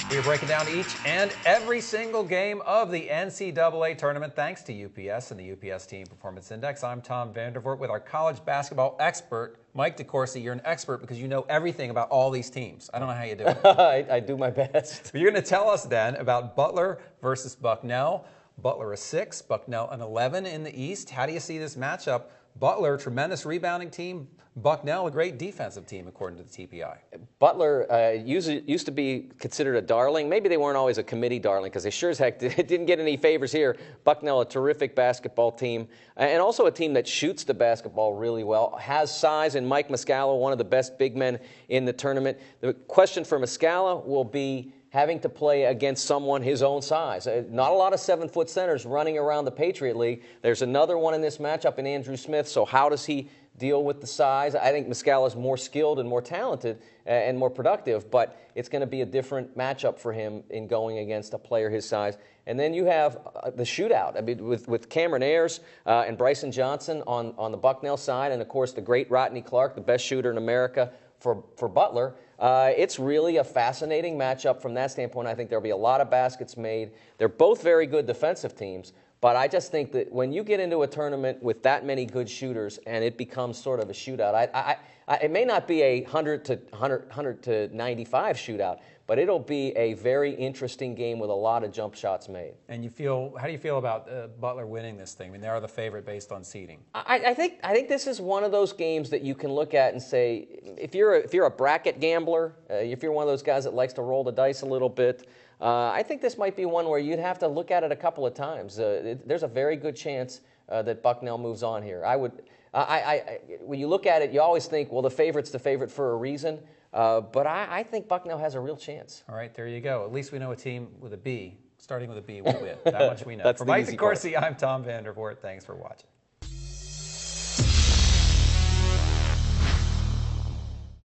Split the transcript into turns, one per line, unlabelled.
We're breaking down each and every single game of the NCAA tournament thanks to UPS and the UPS Team Performance Index. I'm Tom Vandervoort with our college basketball expert, Mike DeCourcy. You're an expert because you know everything about all these teams. I don't know how you do it.
I do my best.
But you're going to tell us then about Butler versus Bucknell. Butler a 6, Bucknell an 11 in the East. How do you see this matchup? Butler, tremendous rebounding team. Bucknell, a great defensive team, according to the TPI.
Butler used to be considered a darling. Maybe they weren't always a committee darling because they sure as heck didn't get any favors here. Bucknell, a terrific basketball team, and also a team that shoots the basketball really well, has size, and Mike Muscala, one of the best big men in the tournament. The question for Muscala will be having to play against someone his own size. Not a lot of 7-foot centers running around the Patriot League. There's another one in this matchup in Andrew Smith, so how does he deal with the size? I think Muscala is more skilled and more talented and more productive, but it's going to be a different matchup for him in going against a player his size. And then you have the shootout. I mean, with Cameron Ayers and Bryson Johnson on the Bucknell side, and of course the great Rodney Clark, the best shooter in America for Butler. It's really a fascinating matchup from that standpoint. I think there'll be a lot of baskets made. They're both very good defensive teams, but I just think that when you get into a tournament with that many good shooters and it becomes sort of a shootout, it may not be a 100 to 95 shootout, but it'll be a very interesting game with a lot of jump shots made.
And how do you feel about Butler winning this thing? I mean, they are the favorite based on seeding.
I think this is one of those games that you can look at and say, if you're a bracket gambler, if you're one of those guys that likes to roll the dice a little bit, I think this might be one where you'd have to look at it a couple of times. There's a very good chance that Bucknell moves on here. When you look at it, you always think, well, the favorite's the favorite for a reason. But I think Bucknell has a real chance.
All right, there you go. At least we know a team with a B, starting with a B, will win. That much we know.
That's
For
the
Mike
easy
DeCourcy, I'm Tom Vandervoort. Thanks for watching.